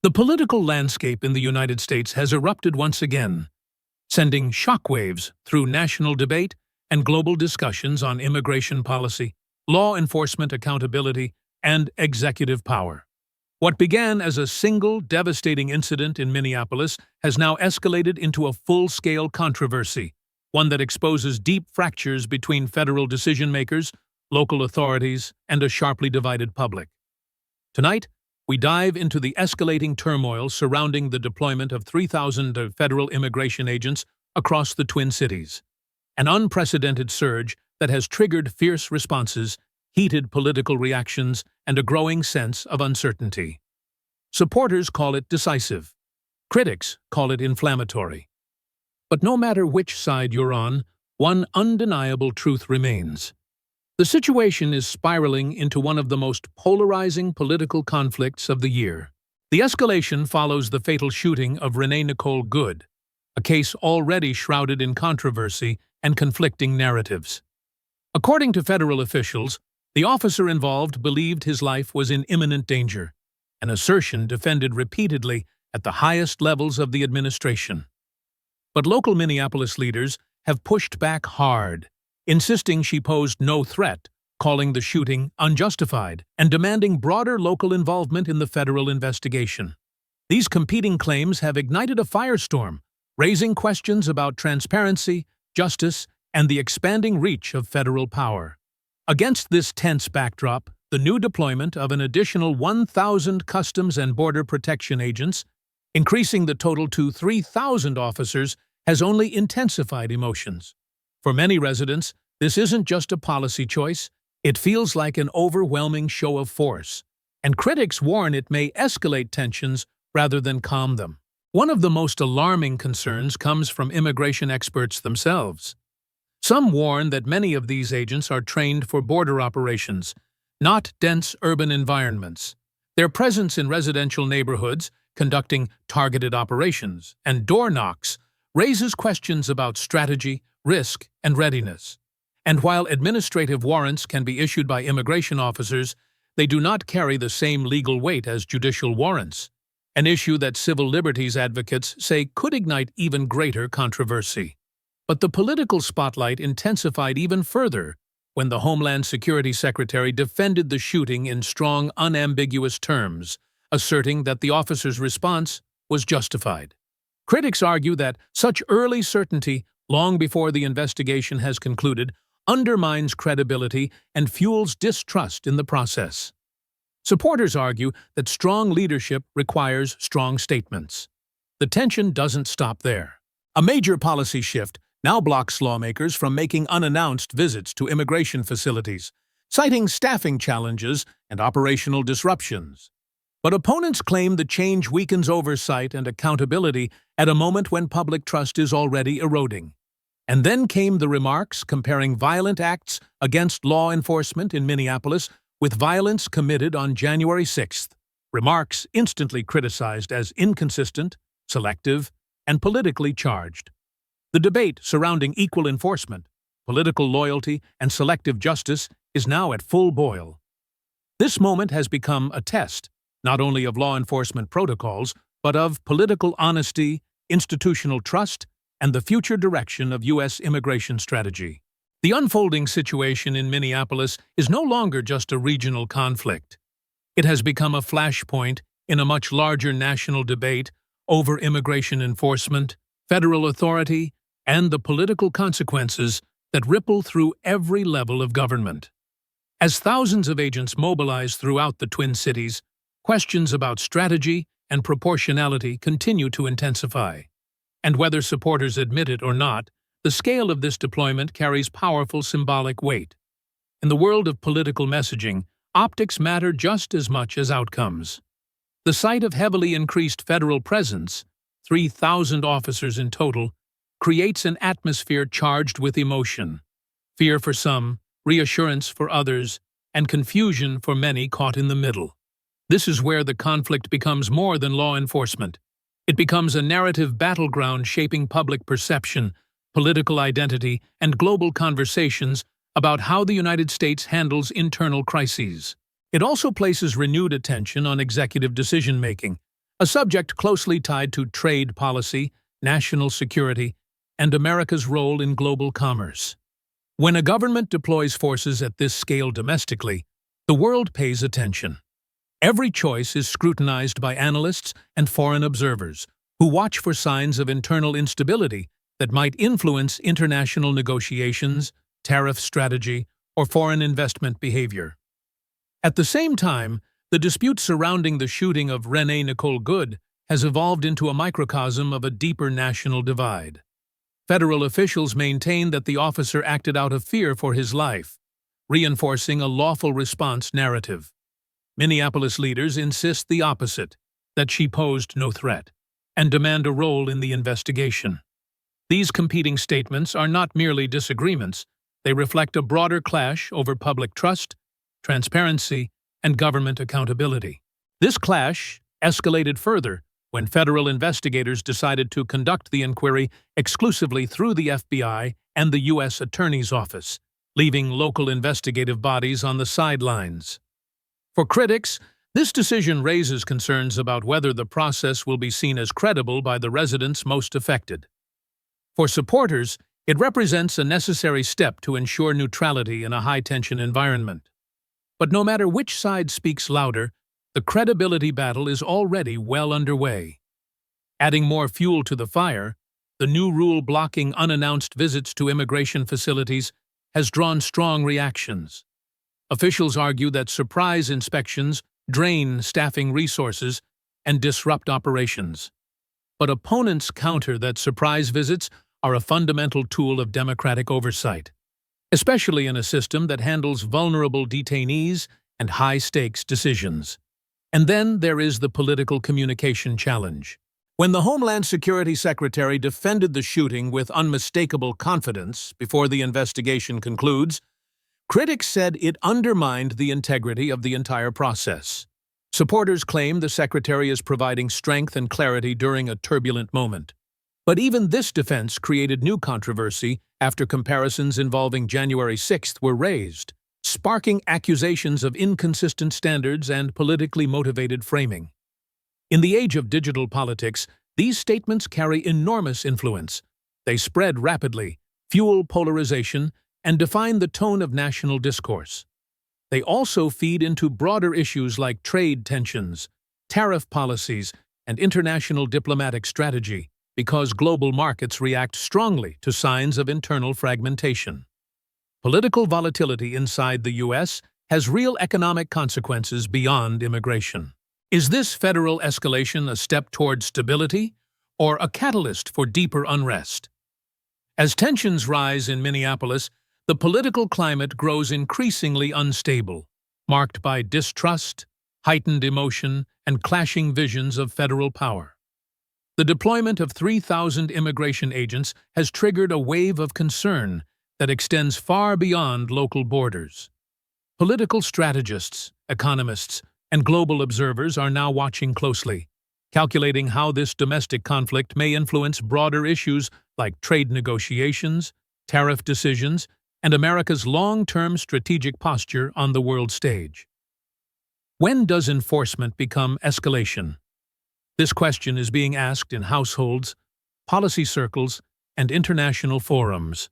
The political landscape in the United States has erupted once again, sending shockwaves through national debate and global discussions on immigration policy, law enforcement accountability, and executive power. What began as a single devastating incident in Minneapolis has now escalated into a full-scale controversy, one that exposes deep fractures between federal decision-makers, local authorities, and a sharply divided public. Tonight, we dive into the escalating turmoil surrounding the deployment of 3,000 federal immigration agents across the Twin Cities, an unprecedented surge that has triggered fierce responses, heated political reactions, and a growing sense of uncertainty. Supporters call it decisive. Critics call it inflammatory. But no matter which side you're on, one undeniable truth remains. The situation is spiraling into one of the most polarizing political conflicts of the year. The escalation follows the fatal shooting of Renee Good, a case already shrouded in controversy and conflicting narratives. According to federal officials, the officer involved believed his life was in imminent danger, an assertion defended repeatedly at the highest levels of the administration. But local Minneapolis leaders have pushed back hard, insisting she posed no threat, calling the shooting unjustified, and demanding broader local involvement in the federal investigation. These competing claims have ignited a firestorm, raising questions about transparency, justice, and the expanding reach of federal power. Against this tense backdrop, the new deployment of an additional 1,000 Customs and Border Protection agents, increasing the total to 3,000 officers, has only intensified emotions. For many residents, this isn't just a policy choice, it feels like an overwhelming show of force, and critics warn it may escalate tensions rather than calm them. One of the most alarming concerns comes from immigration experts themselves. Some warn that many of these agents are trained for border operations, not dense urban environments. Their presence in residential neighborhoods, conducting targeted operations, and door knocks raises questions about strategy, risk, and readiness. And while administrative warrants can be issued by immigration officers, they do not carry the same legal weight as judicial warrants, an issue that civil liberties advocates say could ignite even greater controversy. But the political spotlight intensified even further when the Homeland Security Secretary defended the shooting in strong, unambiguous terms, asserting that the officer's response was justified. Critics argue that such early certainty, long before the investigation has concluded, undermines credibility and fuels distrust in the process. Supporters argue that strong leadership requires strong statements. The tension doesn't stop there. A major policy shift now blocks lawmakers from making unannounced visits to immigration facilities, citing staffing challenges and operational disruptions. But opponents claim the change weakens oversight and accountability at a moment when public trust is already eroding. And then came the remarks comparing violent acts against law enforcement in Minneapolis with violence committed on January 6th, remarks instantly criticized as inconsistent, selective, and politically charged. The debate surrounding equal enforcement, political loyalty, and selective justice is now at full boil. This moment has become a test, not only of law enforcement protocols, but of political honesty, institutional trust, and the future direction of U.S. immigration strategy. The unfolding situation in Minneapolis is no longer just a regional conflict. It has become a flashpoint in a much larger national debate over immigration enforcement, federal authority, and the political consequences that ripple through every level of government. As thousands of agents mobilize throughout the Twin Cities, questions about strategy and proportionality continue to intensify. And whether supporters admit it or not, the scale of this deployment carries powerful symbolic weight. In the world of political messaging, optics matter just as much as outcomes. The sight of heavily increased federal presence, 3,000 officers in total, creates an atmosphere charged with emotion. Fear for some, reassurance for others, and confusion for many caught in the middle. This is where the conflict becomes more than law enforcement. It becomes a narrative battleground shaping public perception, political identity, and global conversations about how the United States handles internal crises. It also places renewed attention on executive decision-making, a subject closely tied to trade policy, national security, and America's role in global commerce. When a government deploys forces at this scale domestically, the world pays attention. Every choice is scrutinized by analysts and foreign observers, who watch for signs of internal instability that might influence international negotiations, tariff strategy, or foreign investment behavior. At the same time, the dispute surrounding the shooting of Renee Good has evolved into a microcosm of a deeper national divide. Federal officials maintain that the officer acted out of fear for his life, reinforcing a lawful response narrative. Minneapolis leaders insist the opposite, that she posed no threat, and demand a role in the investigation. These competing statements are not merely disagreements, they reflect a broader clash over public trust, transparency, and government accountability. This clash escalated further when federal investigators decided to conduct the inquiry exclusively through the FBI and the U.S. Attorney's Office, leaving local investigative bodies on the sidelines. For critics, this decision raises concerns about whether the process will be seen as credible by the residents most affected. For supporters, it represents a necessary step to ensure neutrality in a high-tension environment. But no matter which side speaks louder, the credibility battle is already well underway. Adding more fuel to the fire, the new rule blocking unannounced visits to immigration facilities has drawn strong reactions. Officials argue that surprise inspections drain staffing resources and disrupt operations. But opponents counter that surprise visits are a fundamental tool of democratic oversight, especially in a system that handles vulnerable detainees and high-stakes decisions. And then there is the political communication challenge. When the Homeland Security Secretary defended the shooting with unmistakable confidence before the investigation concludes, critics said it undermined the integrity of the entire process. Supporters claim the Secretary is providing strength and clarity during a turbulent moment. But even this defense created new controversy after comparisons involving January 6th were raised, sparking accusations of inconsistent standards and politically motivated framing. In the age of digital politics, these statements carry enormous influence. They spread rapidly, fuel polarization, and define the tone of national discourse. They also feed into broader issues like trade tensions, tariff policies, and international diplomatic strategy, because global markets react strongly to signs of internal fragmentation. Political volatility inside the U.S. has real economic consequences beyond immigration. Is this federal escalation a step toward stability or a catalyst for deeper unrest? As tensions rise in Minneapolis, the political climate grows increasingly unstable, marked by distrust, heightened emotion, and clashing visions of federal power. The deployment of 3,000 immigration agents has triggered a wave of concern that extends far beyond local borders. Political strategists, economists, and global observers are now watching closely, calculating how this domestic conflict may influence broader issues like trade negotiations, tariff decisions, and America's long-term strategic posture on the world stage. When does enforcement become escalation? This question is being asked in households, policy circles, and international forums.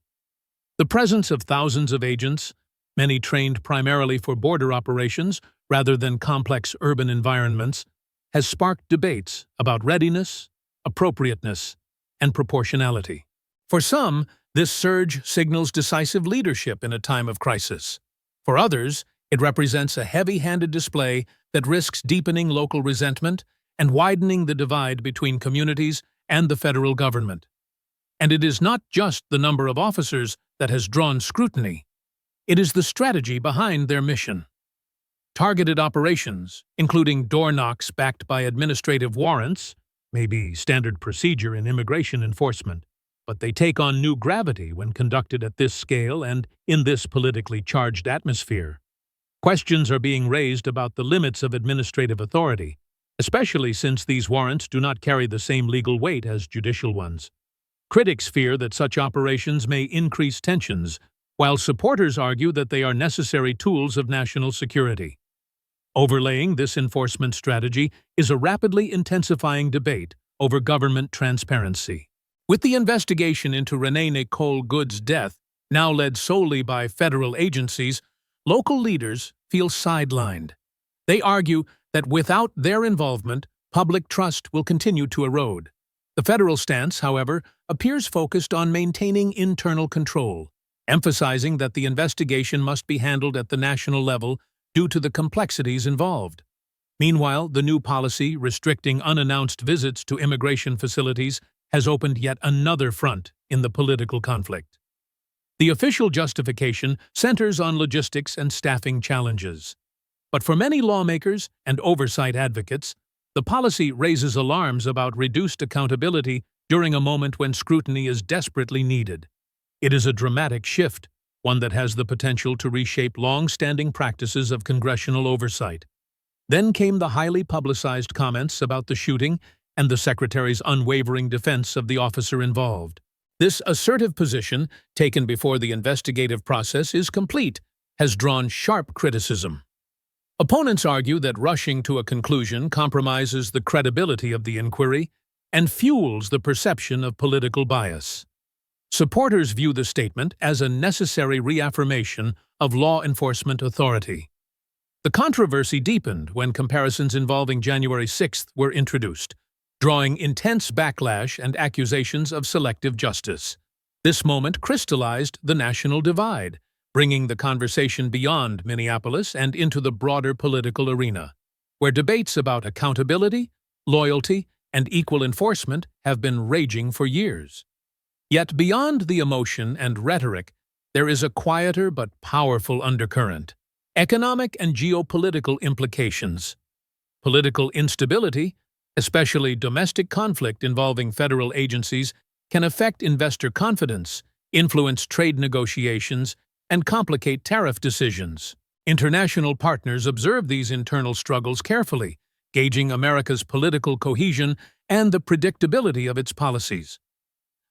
The presence of thousands of agents, many trained primarily for border operations rather than complex urban environments, has sparked debates about readiness, appropriateness, and proportionality. For some, this surge signals decisive leadership in a time of crisis. For others, it represents a heavy-handed display that risks deepening local resentment and widening the divide between communities and the federal government. And it is not just the number of officers that has drawn scrutiny. It is the strategy behind their mission. Targeted operations, including door knocks backed by administrative warrants, may be standard procedure in immigration enforcement, but they take on new gravity when conducted at this scale and in this politically charged atmosphere. Questions are being raised about the limits of administrative authority, especially since these warrants do not carry the same legal weight as judicial ones. Critics fear that such operations may increase tensions, while supporters argue that they are necessary tools of national security. Overlaying this enforcement strategy is a rapidly intensifying debate over government transparency. With the investigation into Renee Good's death now led solely by federal agencies, local leaders feel sidelined. They argue that without their involvement, public trust will continue to erode. The federal stance, however, appears focused on maintaining internal control, emphasizing that the investigation must be handled at the national level due to the complexities involved. Meanwhile, the new policy restricting unannounced visits to immigration facilities has opened yet another front in the political conflict. The official justification centers on logistics and staffing challenges. But for many lawmakers and oversight advocates, the policy raises alarms about reduced accountability during a moment when scrutiny is desperately needed. It is a dramatic shift, one that has the potential to reshape long-standing practices of congressional oversight. Then came the highly publicized comments about the shooting and the Secretary's unwavering defense of the officer involved. This assertive position, taken before the investigative process is complete, has drawn sharp criticism. Opponents argue that rushing to a conclusion compromises the credibility of the inquiry and fuels the perception of political bias. Supporters view the statement as a necessary reaffirmation of law enforcement authority. The controversy deepened when comparisons involving January 6th were introduced, drawing intense backlash and accusations of selective justice. This moment crystallized the national divide, bringing the conversation beyond Minneapolis and into the broader political arena, where debates about accountability, loyalty, and equal enforcement have been raging for years. Yet beyond the emotion and rhetoric, there is a quieter but powerful undercurrent: economic and geopolitical implications. Political instability, especially domestic conflict involving federal agencies, can affect investor confidence, influence trade negotiations, and complicate tariff decisions. International partners observe these internal struggles carefully, gauging America's political cohesion and the predictability of its policies.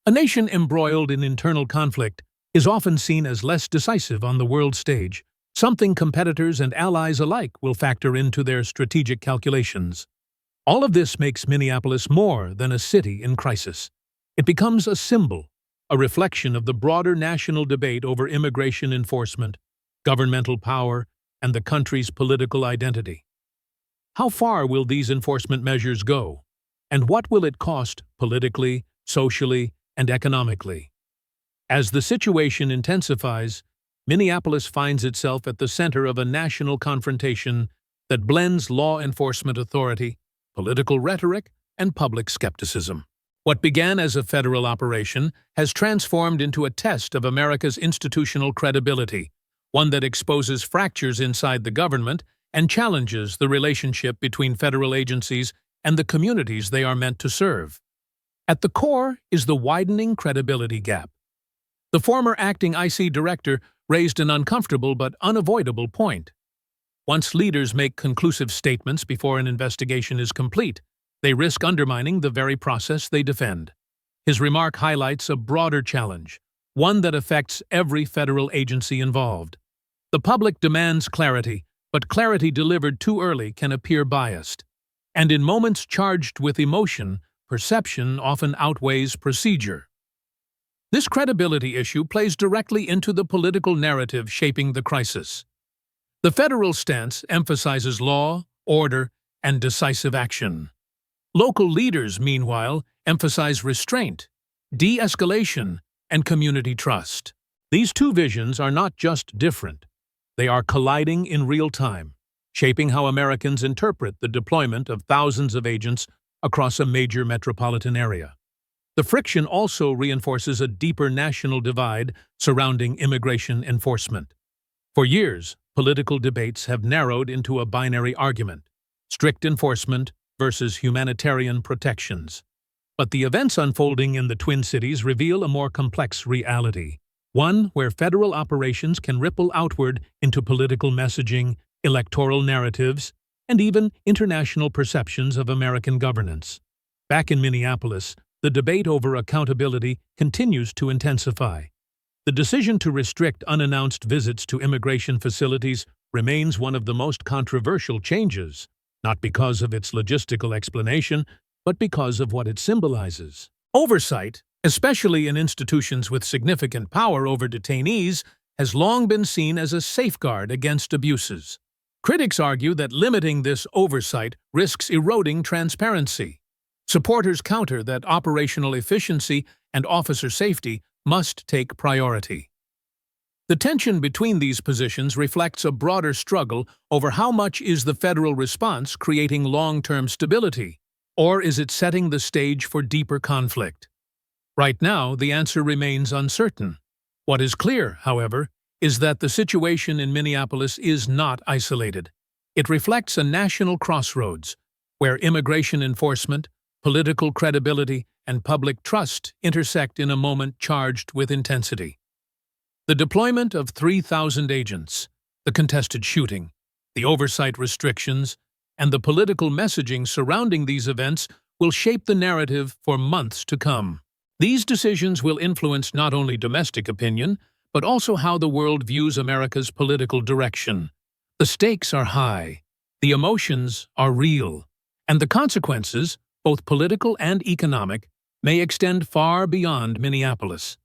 A nation embroiled in internal conflict is often seen as less decisive on the world stage, something competitors and allies alike will factor into their strategic calculations. All of this makes Minneapolis more than a city in crisis. It becomes a symbol, a reflection of the broader national debate over immigration enforcement, governmental power, and the country's political identity. How far will these enforcement measures go? And what will it cost politically, socially, and economically? As the situation intensifies, Minneapolis finds itself at the center of a national confrontation that blends law enforcement authority, political rhetoric, and public skepticism. What began as a federal operation has transformed into a test of America's institutional credibility, one that exposes fractures inside the government and challenges the relationship between federal agencies and the communities they are meant to serve. At the core is the widening credibility gap. The former acting IC director raised an uncomfortable but unavoidable point. Once leaders make conclusive statements before an investigation is complete, they risk undermining the very process they defend. His remark highlights a broader challenge, one that affects every federal agency involved. The public demands clarity, but clarity delivered too early can appear biased. And in moments charged with emotion, perception often outweighs procedure. This credibility issue plays directly into the political narrative shaping the crisis. The federal stance emphasizes law, order, and decisive action. Local leaders, meanwhile, emphasize restraint, de-escalation, and community trust. These two visions are not just different. They are colliding in real time, shaping how Americans interpret the deployment of thousands of agents across a major metropolitan area. The friction also reinforces a deeper national divide surrounding immigration enforcement. For years, political debates have narrowed into a binary argument: strict enforcement versus humanitarian protections. But the events unfolding in the Twin Cities reveal a more complex reality, one where federal operations can ripple outward into political messaging, electoral narratives, and even international perceptions of American governance. Back in Minneapolis, the debate over accountability continues to intensify. The decision to restrict unannounced visits to immigration facilities remains one of the most controversial changes, not because of its logistical explanation, but because of what it symbolizes. Oversight, especially in institutions with significant power over detainees, has long been seen as a safeguard against abuses. Critics argue that limiting this oversight risks eroding transparency. Supporters counter that operational efficiency and officer safety must take priority. The tension between these positions reflects a broader struggle over how much is the federal response creating long-term stability, or is it setting the stage for deeper conflict? Right now, the answer remains uncertain. What is clear, however, is that the situation in Minneapolis is not isolated. It reflects a national crossroads, where immigration enforcement, political credibility, and public trust intersect in a moment charged with intensity. The deployment of 3,000 agents, the contested shooting, the oversight restrictions, and the political messaging surrounding these events will shape the narrative for months to come. These decisions will influence not only domestic opinion, but also how the world views America's political direction. The stakes are high, the emotions are real, and the consequences, both political and economic, may extend far beyond Minneapolis.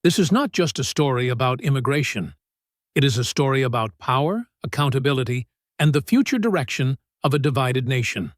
This is not just a story about immigration. It is a story about power, accountability, and the future direction of a divided nation.